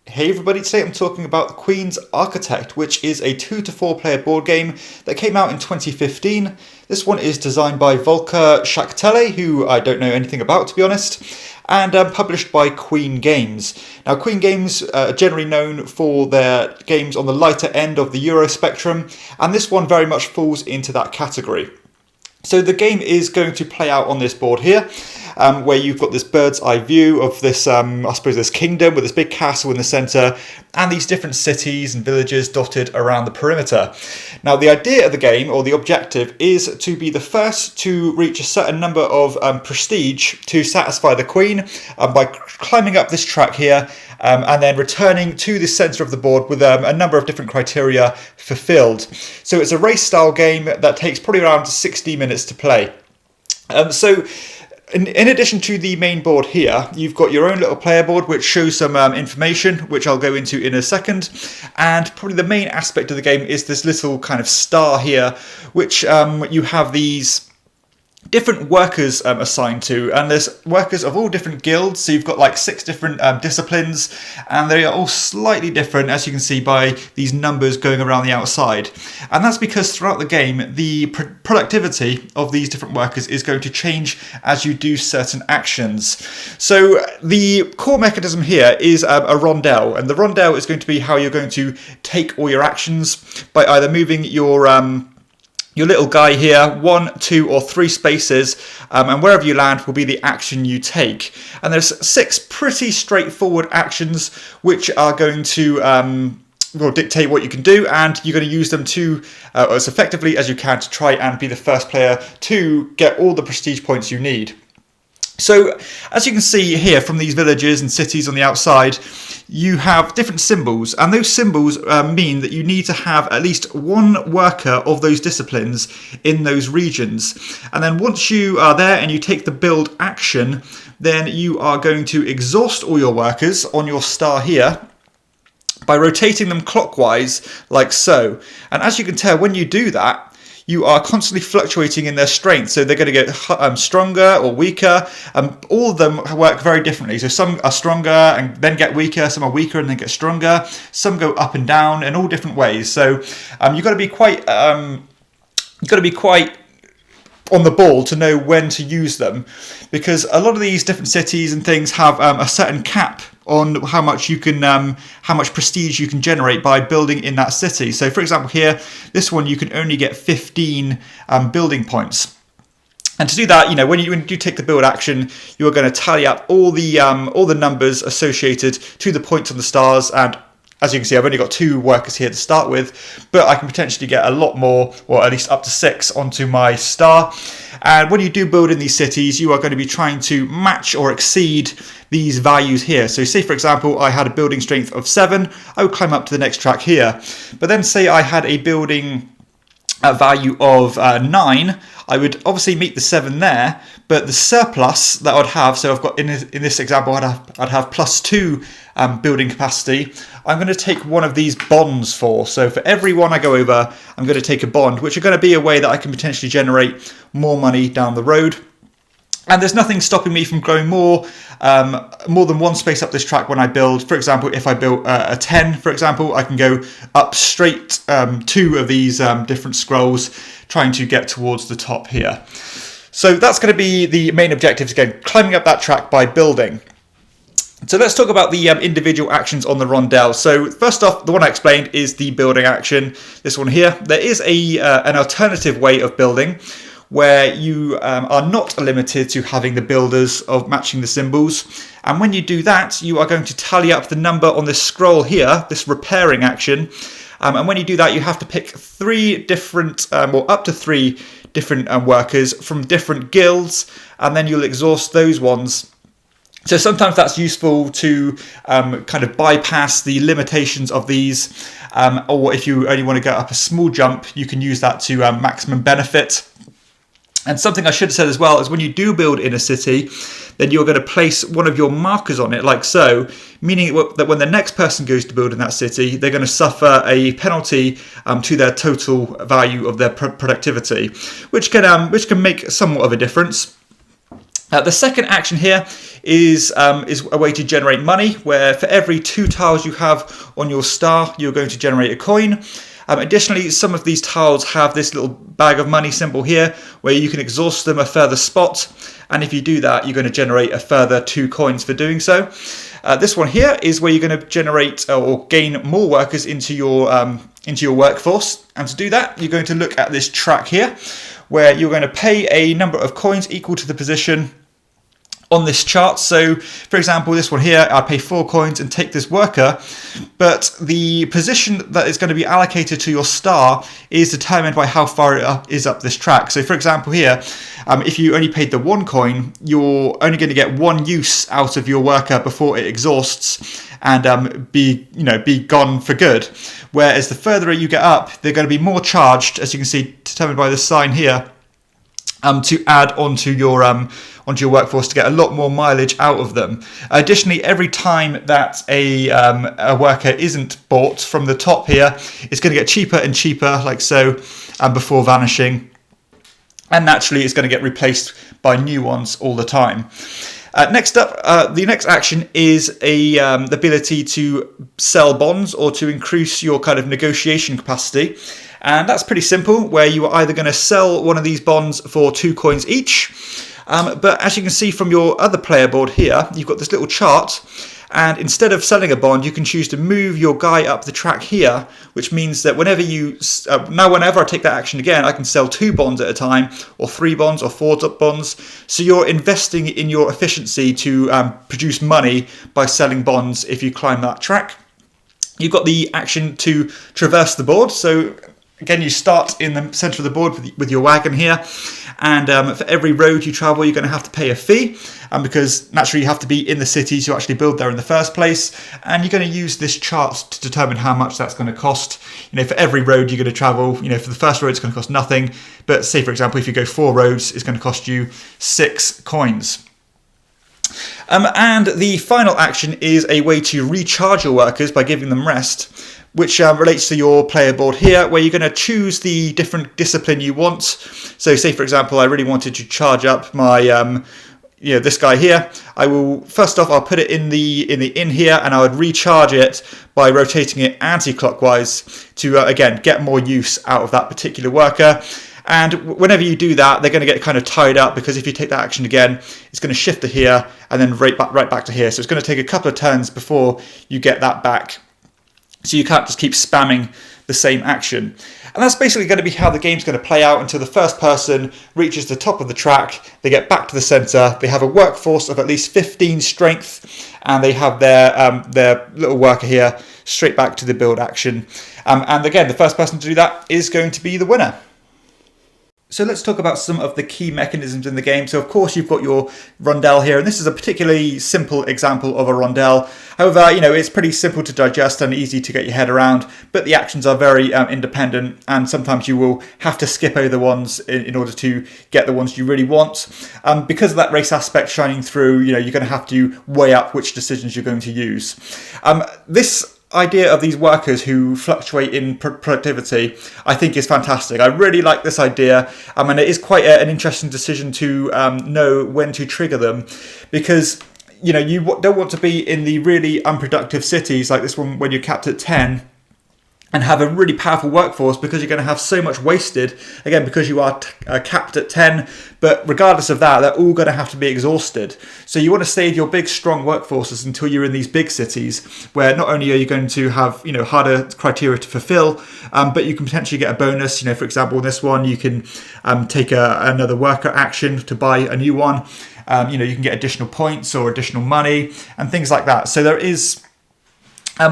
Hey everybody, today I'm talking about The Queen's Architect, which is a 2 to 4 player board game that came out in 2015. This one is designed by Volker Schachtele, who I don't know anything about to be honest, and published by Queen Games. Now Queen Games are generally known for their games on the lighter end of the Euro spectrum, and this one very much falls into that category. So the game is going to play out on this board here, where you've got this bird's eye view of this, I suppose, this kingdom with this big castle in the centre and these different cities and villages dotted around the perimeter. Now the idea of the game, or the objective, is to be the first to reach a certain number of prestige to satisfy the Queen by climbing up this track here and then returning to the centre of the board with a number of different criteria fulfilled. So it's a race style game that takes probably around 60 minutes to play. In addition to the main board here, you've got your own little player board which shows some information, which I'll go into in a second. And probably the main aspect of the game is this little kind of star here, which you have these different workers assigned to, and there's workers of all different guilds, so you've got like 6 different disciplines, and they are all slightly different, as you can see by these numbers going around the outside. And that's because throughout the game the productivity of these different workers is going to change as you do certain actions. So the core mechanism here is a rondel, and the rondel is going to be how you're going to take all your actions by either moving your little guy here 1, 2 or 3 spaces, and wherever you land will be the action you take. And there's 6 pretty straightforward actions which are going to will dictate what you can do, and you're going to use them to as effectively as you can to try and be the first player to get all the prestige points you need. So as you can see here from these villages and cities on the outside, you have different symbols, and those symbols mean that you need to have at least one worker of those disciplines in those regions. And then once you are there and you take the build action, then you are going to exhaust all your workers on your star here by rotating them clockwise like so. And as you can tell, when you do that, you are constantly fluctuating in their strength, so they're going to get stronger or weaker. All of them work very differently. So some are stronger and then get weaker, some are weaker and then get stronger. Some go up and down in all different ways. So you've got to be quite on the ball to know when to use them, because a lot of these different cities and things have a certain cap on how much prestige you can generate by building in that city. So for example here, this one you can only get 15 building points. And to do that, when you take the build action, you are going to tally up all the numbers associated to the points on the stars. And as you can see, I've only got 2 workers here to start with, but I can potentially get a lot more, or at least up to 6 onto my star. And when you do build in these cities, you are going to be trying to match or exceed these values here. So say, for example, I had a building strength of 7, I would climb up to the next track here. But then say I had a building value of 9, I would obviously meet the 7 there, but the surplus that I'd have, so I've got in this example I'd have +2 building capacity, I'm going to take one of these bonds for. So for every one I go over, I'm going to take a bond, which are going to be a way that I can potentially generate more money down the road. And there's nothing stopping me from going more than one space up this track when I build. For example, if I built a 10, for example, I can go up straight 2 of these different scrolls, trying to get towards the top here. So that's going to be the main objectives, again, climbing up that track by building. So let's talk about the individual actions on the rondel. So first off, the one I explained is the building action, this one here. There is an alternative way of building, where you are not limited to having the builders of matching the symbols. And when you do that, you are going to tally up the number on this scroll here, this repairing action. And when you do that, you have to pick 3 different, or up to 3 different workers from different guilds, and then you'll exhaust those ones. So sometimes that's useful to kind of bypass the limitations of these, or if you only want to go up a small jump, you can use that to maximum benefit. And something I should have said as well is when you do build in a city, then you're going to place one of your markers on it like so, meaning that when the next person goes to build in that city, they're going to suffer a penalty to their total value of their productivity, which can make somewhat of a difference. The second action here is a way to generate money, where for every 2 tiles you have on your star, you're going to generate a coin. Additionally, some of these tiles have this little bag of money symbol here, where you can exhaust them a further spot, and if you do that, you're going to generate a further 2 coins for doing so. This one here is where you're going to generate or gain more workers into your workforce, and to do that, you're going to look at this track here, where you're going to pay a number of coins equal to the position on this chart. So for example, this one here, I'll pay 4 coins and take this worker, but the position that is going to be allocated to your star is determined by how far it is up this track. So for example here, if you only paid the 1 coin, you're only going to get 1 use out of your worker before it exhausts and be gone for good. Whereas the further you get up, they're going to be more charged, as you can see, determined by this sign here, to add onto your workforce to get a lot more mileage out of them. Additionally, every time that a worker isn't bought from the top here, it's going to get cheaper and cheaper, like so, before vanishing. And naturally, it's going to get replaced by new ones all the time. Next up, the next action is the ability to sell bonds or to increase your kind of negotiation capacity. And that's pretty simple, where you are either going to sell one of these bonds for 2 coins each. But as you can see from your other player board here, you've got this little chart. And instead of selling a bond, you can choose to move your guy up the track here, which means that whenever I take that action again, I can sell 2 bonds at a time, or 3 bonds, or 4 bonds. So you're investing in your efficiency to produce money by selling bonds if you climb that track. You've got the action to traverse the board. So again, you start in the center of the board with your wagon here, and for every road you travel, you're going to have to pay a fee, because naturally you have to be in the city to actually build there in the first place, and you're going to use this chart to determine how much that's going to cost. For every road you're going to travel, for the first road it's going to cost nothing, but say for example if you go 4 roads, it's going to cost you 6 coins. And the final action is a way to recharge your workers by giving them rest, which relates to your player board here, where you're going to choose the different discipline you want. So say for example, I really wanted to charge up my this guy here. I will first off, I'll put it in the inn here, and I would recharge it by rotating it anti-clockwise to again get more use out of that particular worker. And whenever you do that, they're going to get kind of tied up, because if you take that action again, it's going to shift to here and then right back to here. So it's going to take a couple of turns before you get that back. So you can't just keep spamming the same action. And that's basically going to be how the game's going to play out until the first person reaches the top of the track. They get back to the center. They have a workforce of at least 15 strength, and they have their little worker here straight back to the build action. And again, the first person to do that is going to be the winner. So let's talk about some of the key mechanisms in the game. So of course you've got your rondelle here, and this is a particularly simple example of a rondelle. However, it's pretty simple to digest and easy to get your head around, but the actions are very independent, and sometimes you will have to skip over the ones in order to get the ones you really want. Because of that race aspect shining through, you're going to have to weigh up which decisions you're going to use. This idea of these workers who fluctuate in productivity, I think, is fantastic. I really like this idea, and it is quite an interesting decision to know when to trigger them, because you don't want to be in the really unproductive cities like this one when you're capped at 10 and have a really powerful workforce, because you're going to have so much wasted, again, because you are capped at 10, but regardless of that, they're all going to have to be exhausted. So you want to save your big, strong workforces until you're in these big cities, where not only are you going to have, harder criteria to fulfill, but you can potentially get a bonus. For example, in this one, you can take another worker action to buy a new one. You can get additional points or additional money and things like that. So there is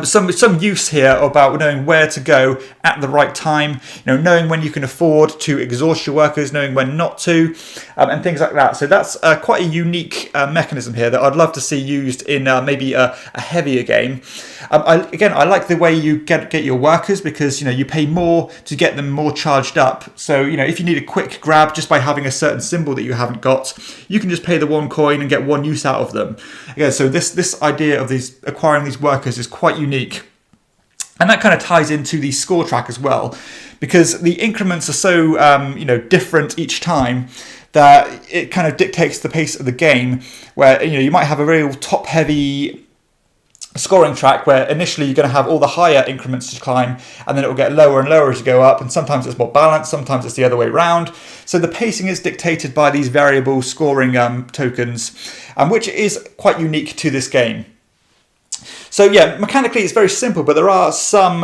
some use here about knowing where to go at the right time, knowing when you can afford to exhaust your workers, knowing when not to, and things like that. So that's quite a unique mechanism here that I'd love to see used in maybe a heavier game. I like the way you get your workers, because you pay more to get them more charged up. So if you need a quick grab just by having a certain symbol that you haven't got, you can just pay the 1 coin and get 1 use out of them. Again, so this idea of acquiring these workers is quite unique, and that kind of ties into the score track as well, because the increments are so different each time that it kind of dictates the pace of the game, where you might have a real top-heavy scoring track where initially you're going to have all the higher increments to climb, and then it will get lower and lower as you go up, and sometimes it's more balanced, sometimes it's the other way around. So the pacing is dictated by these variable scoring tokens, which is quite unique to this game. So yeah, mechanically it's very simple, but there are some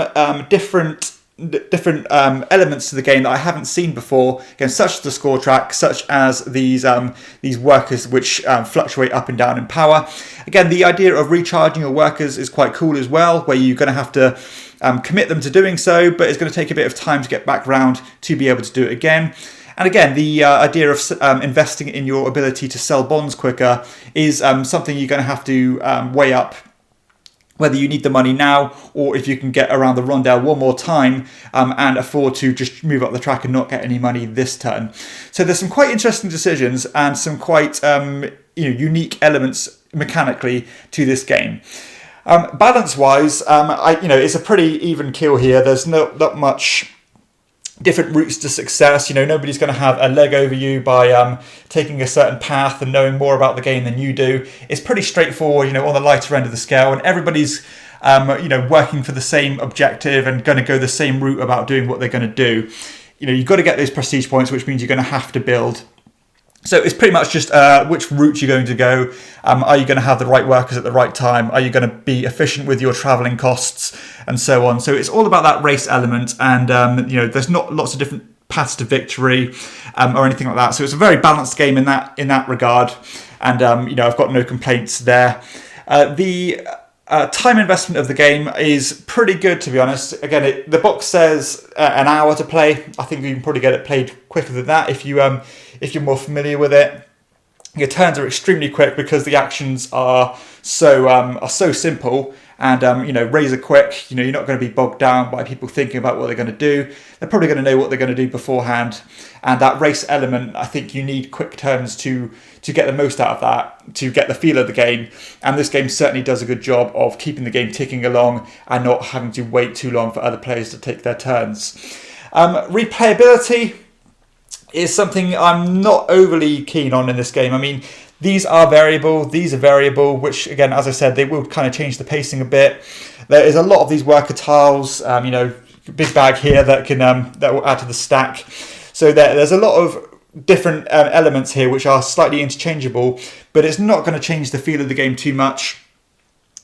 different elements to the game that I haven't seen before, again, such as the score track, such as these workers which fluctuate up and down in power. Again, the idea of recharging your workers is quite cool as well, where you're going to have to commit them to doing so, but it's going to take a bit of time to get back round to be able to do it again. And again, the idea of investing in your ability to sell bonds quicker is something you're going to have to weigh up, whether you need the money now or if you can get around the rondel one more time and afford to just move up the track and not get any money this turn. So there's some quite interesting decisions and some quite unique elements mechanically to this game. Balance-wise, it's a pretty even keel here. There's not that much different routes to success. Nobody's going to have a leg over you by taking a certain path and knowing more about the game than you do. It's pretty straightforward, on the lighter end of the scale, and everybody's working for the same objective and going to go the same route about doing what they're going to do. You've got to get those prestige points, which means you're going to have to build. So it's pretty much just which route you're going to go. Are you going to have the right workers at the right time? Are you going to be efficient with your travelling costs and so on? So it's all about that race element, and there's not lots of different paths to victory or anything like that. So it's a very balanced game in that regard, and I've got no complaints there. The time investment of the game is pretty good, to be honest. Again, the box says an hour to play. I think you can probably get it played quicker than that if you're more familiar with it. Your turns are extremely quick because the actions are so simple and razor quick. You're not going to be bogged down by people thinking about what they're going to do. They're probably going to know what they're going to do beforehand. And that race element, I think you need quick turns to get the most out of that, to get the feel of the game. And this game certainly does a good job of keeping the game ticking along and not having to wait too long for other players to take their turns. Replayability is something I'm not overly keen on in this game. I mean, these are variable, which again, as I said, they will kind of change the pacing a bit. There is a lot of these worker tiles, big bag here that will add to the stack. So there's a lot of different elements here which are slightly interchangeable, but it's not going to change the feel of the game too much.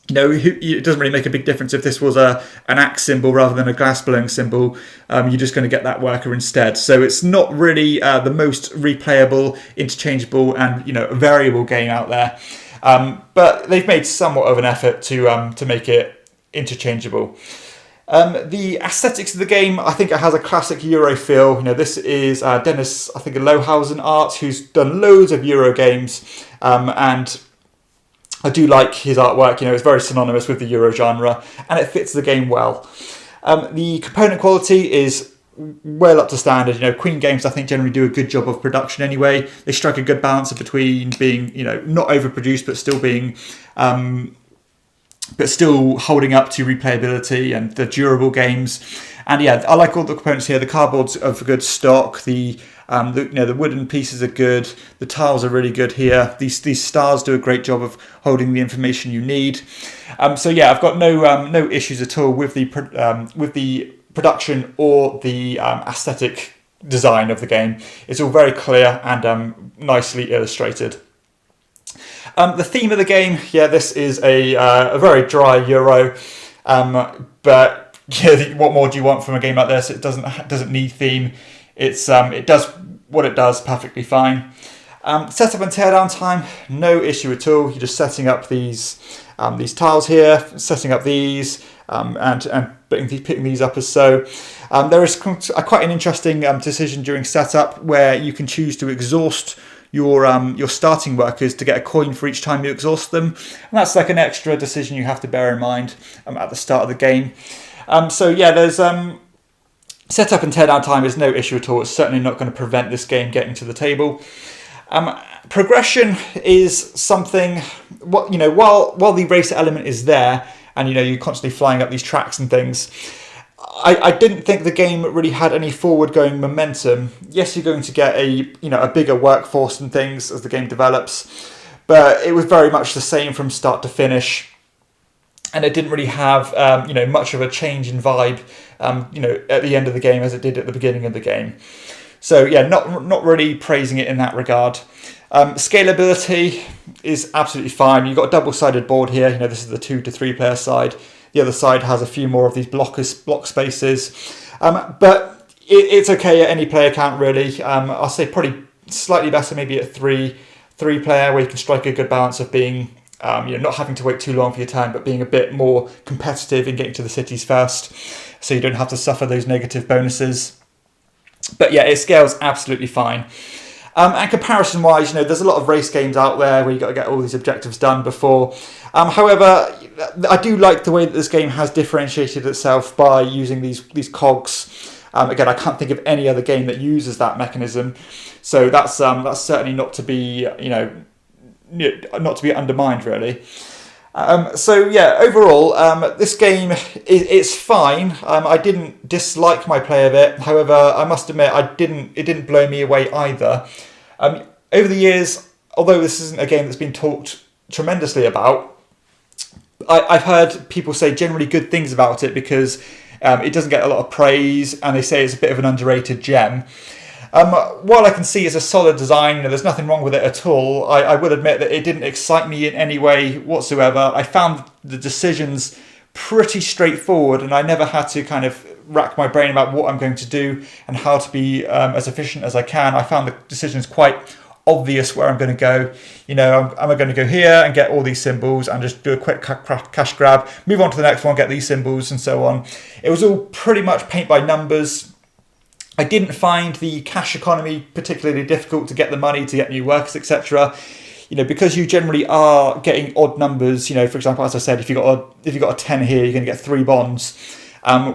It doesn't really make a big difference if this was an axe symbol rather than a glass blowing symbol. You're just going to get that worker instead. So it's not really the most replayable, interchangeable, and variable game out there. But they've made somewhat of an effort to make it interchangeable. The aesthetics of the game, I think it has a classic Euro feel. This is Dennis, I think, Lohausen art, who's done loads of Euro games, and I do like his artwork. It's very synonymous with the Euro genre, and it fits the game well. The component quality is well up to standard. Queen Games, I think, generally do a good job of production anyway. They strike a good balance between being, not overproduced, but still being, but still holding up to replayability and the durable games. And yeah, I like all the components here. The cardboard's of good stock. The wooden pieces are good. The tiles are really good here. These stars do a great job of holding the information you need. So yeah, I've got no issues at all with the production or the aesthetic design of the game. It's all very clear and nicely illustrated. The theme of the game, yeah, this is a very dry Euro, but yeah, what more do you want from a game like this? It doesn't need theme. It does what it does perfectly fine. Setup and teardown time, no issue at all. You're just setting up these tiles here, setting up these, and picking these up as so. There is quite an interesting decision during setup where you can choose to exhaust your starting workers to get a coin for each time you exhaust them, and that's like an extra decision you have to bear in mind at the start of the game. So yeah, there's setup and teardown time is no issue at all. It's certainly not going to prevent this game getting to the table. Progression is something, while the race element is there, and you're constantly flying up these tracks and things, I didn't think the game really had any forward-going momentum. Yes, you're going to get a bigger workforce and things as the game develops, but it was very much the same from start to finish, and it didn't really have much of a change in vibe at the end of the game as it did at the beginning of the game. So yeah, not really praising it in that regard. Scalability is absolutely fine. You've got a double-sided board here. This is the 2 to 3 player side. The other side has a few more of these block spaces, but it's okay at any player count really. I'll say probably slightly better maybe at three player, where you can strike a good balance of being not having to wait too long for your turn, but being a bit more competitive in getting to the cities first, so you don't have to suffer those negative bonuses. But yeah, it scales absolutely fine. And comparison-wise, there's a lot of race games out there where you've got to get all these objectives done before. However, I do like the way that this game has differentiated itself by using these cogs. Again, I can't think of any other game that uses that mechanism, so that's certainly not to be undermined really. So yeah, overall, this game it's fine. I didn't dislike my play of it. However, I must admit it didn't blow me away either. Over the years, although this isn't a game that's been talked tremendously about, I've heard people say generally good things about it because it doesn't get a lot of praise, and they say it's a bit of an underrated gem. While I can see it's a solid design, there's nothing wrong with it at all, I would admit that it didn't excite me in any way whatsoever. I found the decisions pretty straightforward, and I never had to kind of rack my brain about what I'm going to do and how to be as efficient as I can. I found the decisions quite obvious where I'm going to go. Am I going to go here and get all these symbols and just do a quick cash grab, move on to the next one, get these symbols, and so on. It was all pretty much paint by numbers. I didn't find the cash economy particularly difficult to get the money, to get new workers, etc. Because you generally are getting odd numbers. For example, as I said, if you got a 10 here, you're going to get 3 bonds,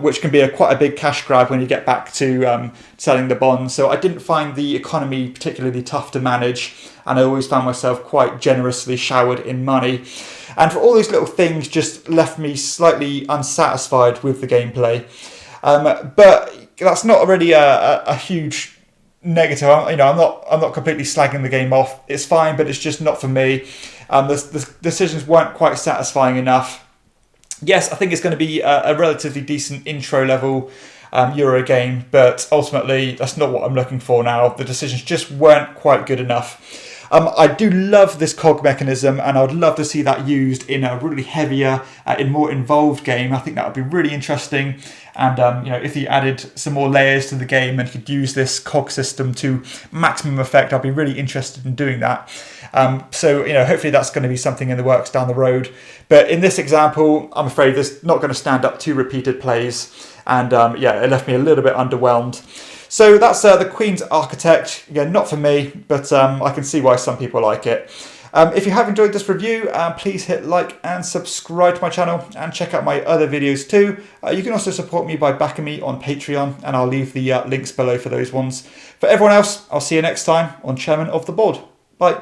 which can be quite a big cash grab when you get back to selling the bonds. So I didn't find the economy particularly tough to manage, and I always found myself quite generously showered in money. And for all these little things, just left me slightly unsatisfied with the gameplay. But that's not really a huge negative. I'm not completely slagging the game off. It's fine, but it's just not for me. The decisions weren't quite satisfying enough. Yes, I think it's going to be a relatively decent intro level Euro game, but ultimately that's not what I'm looking for now. The decisions just weren't quite good enough. I do love this cog mechanism, and I would love to see that used in a really heavier, more involved game. I think that would be really interesting. And if you added some more layers to the game and could use this cog system to maximum effect, I'd be really interested in doing that. So hopefully that's going to be something in the works down the road. But in this example, I'm afraid this is not going to stand up to repeated plays, and it left me a little bit underwhelmed. So that's the Queen's Architect. Again, not for me, but I can see why some people like it. If you have enjoyed this review, please hit like and subscribe to my channel, and check out my other videos too. You can also support me by backing me on Patreon, and I'll leave the links below for those ones. For everyone else, I'll see you next time on Chairman of the Board. Bye.